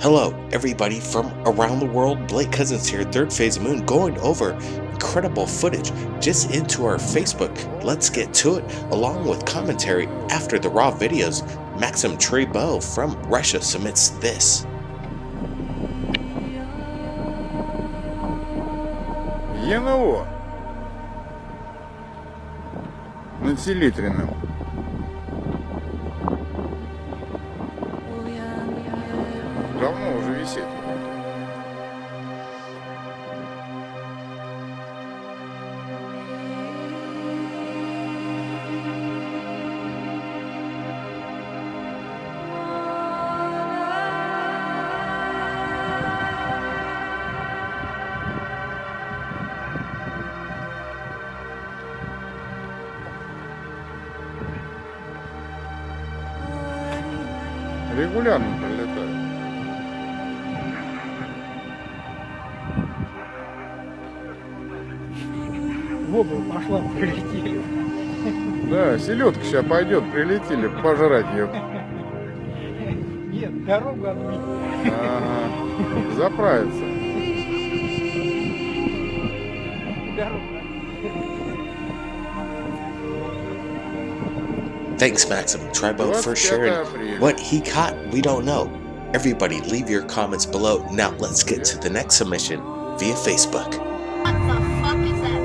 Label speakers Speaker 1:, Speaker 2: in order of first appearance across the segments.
Speaker 1: Hello, everybody from around the world. Blake Cousins here, third phase of moon, going over incredible footage just into our Facebook. Let's get to it, along with commentary after the raw videos. Maxim Treybeau from Russia submits this.
Speaker 2: ЕНО над Селитриным. Давно уже висит. Регулярно прилетает.
Speaker 3: Воду пошла, прилетели.
Speaker 2: Да, селедка сейчас пойдет, прилетели, пожрать ее.
Speaker 3: Нет, дорогу отбить.
Speaker 2: Ага, заправиться.
Speaker 3: Дорогу.
Speaker 1: Thanks, Maxim Treybeau, for sharing what he caught. We don't know. Everybody, leave your comments below. Now, let's get to the next submission via Facebook.
Speaker 4: What the fuck is that?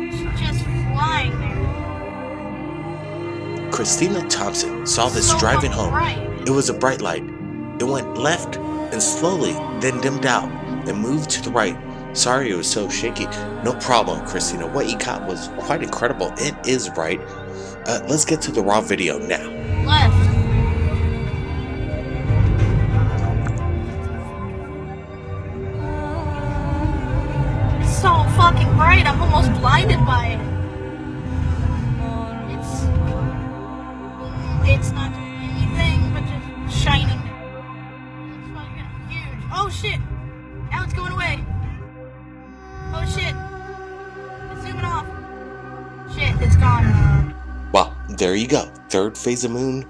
Speaker 4: It's just flying there.
Speaker 1: Christina Thompson saw this
Speaker 4: So
Speaker 1: driving home.
Speaker 4: bright.
Speaker 1: It was a bright light. It went left and slowly, then dimmed out and moved to the right. Sorry it was so shaky. No problem, Christina. What you caught was quite incredible. It is bright. Let's get to the raw video now.
Speaker 4: Left. It's so fucking bright, I'm almost blinded by it. It's not doing anything but just shining. It's fucking huge. Oh shit! Now it's going away. Oh shit! It's zooming off. Shit, it's gone.
Speaker 1: Well, there you go. Third phase of moon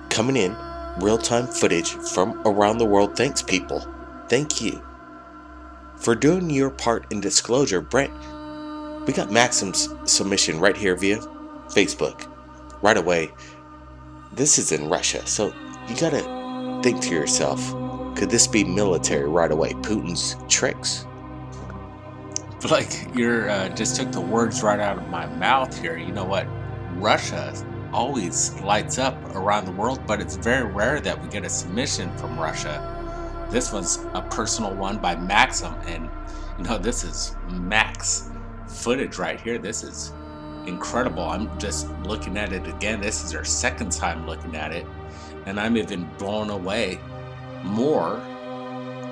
Speaker 1: coming in. Real-time footage from around the world. Thanks, people. Thank you for doing your part in disclosure. Brent, we got Maxim's submission right here via Facebook. Right away. This is in Russia, so you gotta think to yourself, could this be military right away? Putin's tricks?
Speaker 5: Like, you're just took the words right out of my mouth here. You know what? Russia always lights up around the world, but it's very rare that we get a submission from Russia. This one's a personal one by Maxim, and you know, this is Max footage right here. This is incredible. I'm just looking at it again. This is our second time looking at it, and I'm even blown away more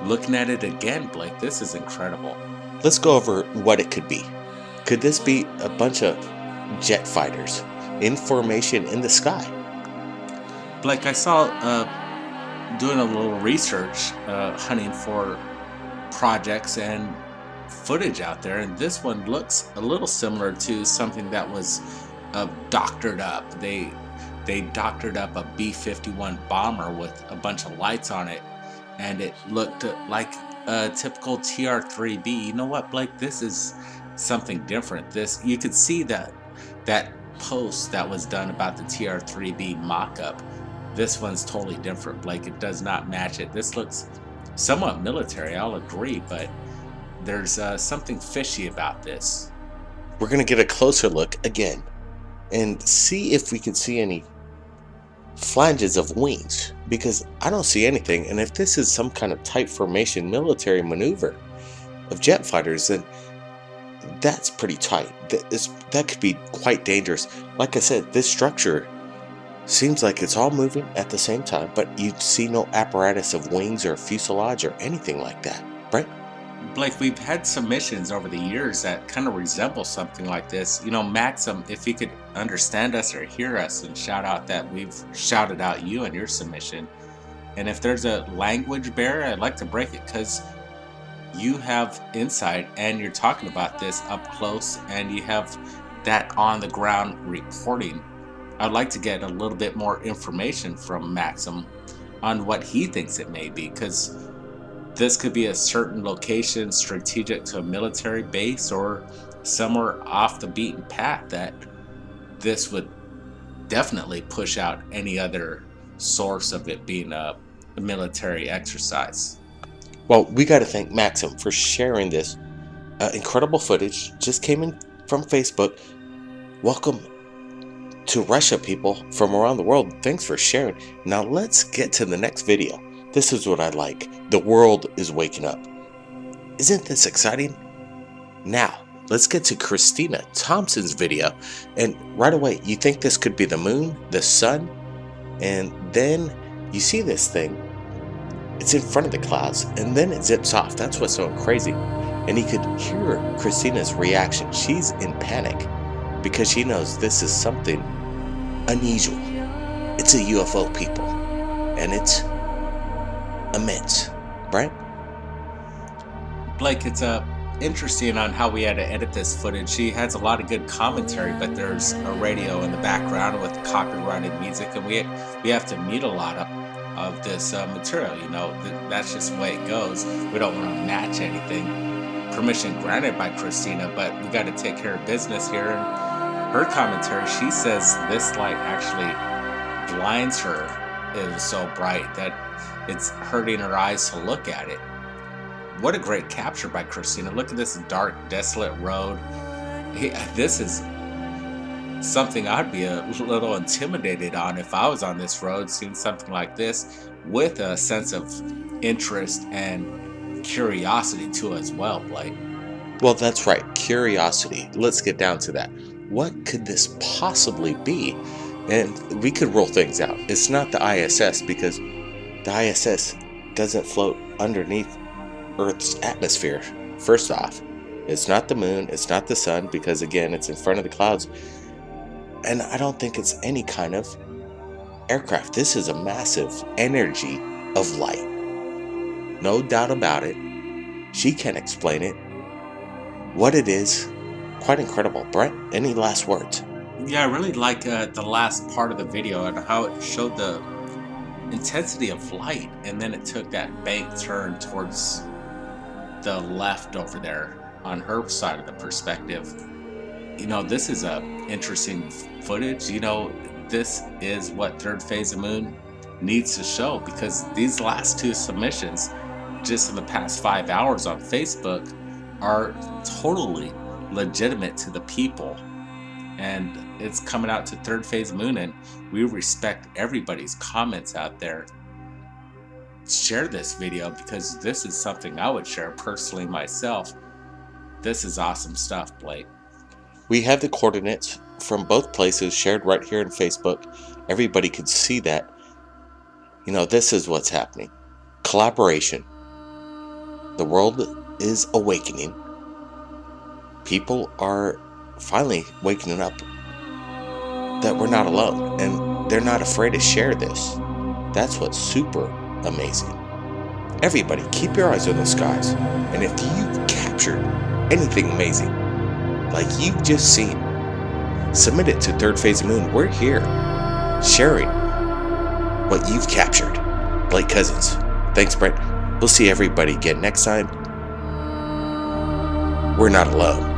Speaker 5: looking at it again, Blake. This is incredible.
Speaker 1: Let's go over what it could be. Could this be a bunch of jet fighters in formation in the sky?
Speaker 5: Blake, I saw doing a little research, hunting for projects and footage out there, and this one looks a little similar to something that was doctored up. They doctored up a B-51 bomber with a bunch of lights on it, and it looked like a typical TR-3B. You know what, Blake? This is something different. This, you could see that post that was done about the TR-3B mock-up. This one's totally different, Blake. It does not match it. This looks somewhat military, I'll agree, but there's something fishy about this.
Speaker 1: We're going to get a closer look again and see if we can see any flanges of wings, because I don't see anything. And if this is some kind of tight formation military maneuver of jet fighters, then that's pretty tight. That could be quite dangerous. Like I said, this structure seems like it's all moving at the same time, but you see no apparatus of wings or fuselage or anything like that, right?
Speaker 5: Blake, we've had submissions over the years that kind of resemble something like this. You know, Maxim, if you could understand us or hear us and shout out that we've shouted out you and your submission. And if there's a language barrier, I'd like to break it, because you have insight and you're talking about this up close and you have that on the ground reporting. I'd like to get a little bit more information from Maxim on what he thinks it may be, because this could be a certain location strategic to a military base or somewhere off the beaten path that this would definitely push out any other source of it being a military exercise.
Speaker 1: Well, we got to thank Maxim for sharing this incredible footage. Just came in from Facebook. Welcome to Russia, people from around the world. Thanks for sharing. Now let's get to the next video. This is what I like. The world is waking up. Isn't this exciting? Now, let's get to Christina Thompson's video. And right away, you think this could be the moon, the sun, and then you see this thing. It's in front of the clouds, and then it zips off. That's what's so crazy. And you could hear Christina's reaction. She's in panic because she knows this is something unusual. It's a UFO, people, and it's immense, right?
Speaker 5: Blake, it's interesting on how we had to edit this footage. She has a lot of good commentary, but there's a radio in the background with copyrighted music, and we have to mute a lot of this material. You know, that's just the way it goes. We don't want to match anything. Permission granted by Christina, but we got to take care of business here. And her commentary, she says this light actually blinds her. It was so bright that it's hurting her eyes to look at it. What a great capture by Christina. Look at this dark, desolate road. This is something I'd be a little intimidated on if I was on this road, seeing something like this with a sense of interest and curiosity too as well, Blake.
Speaker 1: Well, that's right. Curiosity. Let's get down to that. What could this possibly be? And we could roll things out. It's not the ISS, because the ISS doesn't float underneath Earth's atmosphere. First off, it's not the moon, it's not the sun, because again, it's in front of the clouds. And I don't think it's any kind of aircraft. This is a massive energy of light. No doubt about it. She can't explain it. What it is, quite incredible. Brent, any last words?
Speaker 5: Yeah, I really like the last part of the video and how it showed the intensity of light, and then it took that bank turn towards the left over there on her side of the perspective. You know, this is a interesting footage. You know, this is what third phase of moon needs to show, because these last two submissions just in the past 5 hours on Facebook are totally legitimate to the people, and it's coming out to third phase moon, and we respect everybody's comments out there. Share this video, because this is something I would share personally myself. This is awesome stuff, Blake.
Speaker 1: We have the coordinates from both places shared right here in Facebook. Everybody could see that. You know, this is what's happening. Collaboration. The world is awakening. People are finally waking up that we're not alone, and they're not afraid to share this. That's what's super amazing. Everybody, keep your eyes on the skies, and if you've captured anything amazing like you've just seen, submit it to Third Phase Moon. We're here sharing what you've captured. Blake Cousins. Thanks, Brent. We'll see everybody again next time. We're not alone.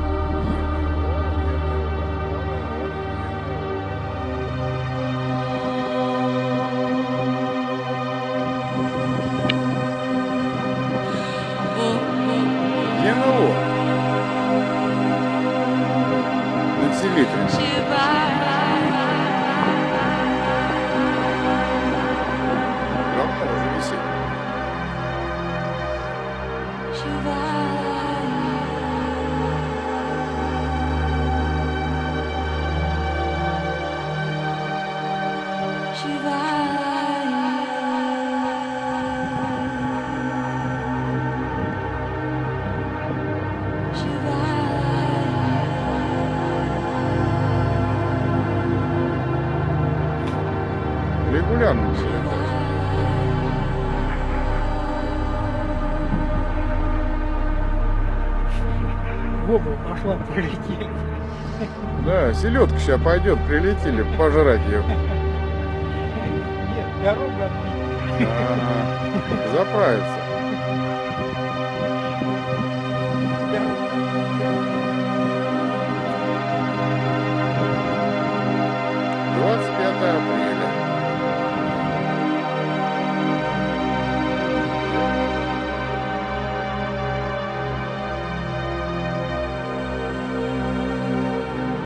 Speaker 2: ГНО. Целитель. Давно уже висит. Регулярно взлетает.
Speaker 3: В оба пошла, прилетели.
Speaker 2: Да, селедка сейчас пойдет, прилетели пожрать ее.
Speaker 3: Нет, дорога отбита.
Speaker 2: Ага. Заправиться.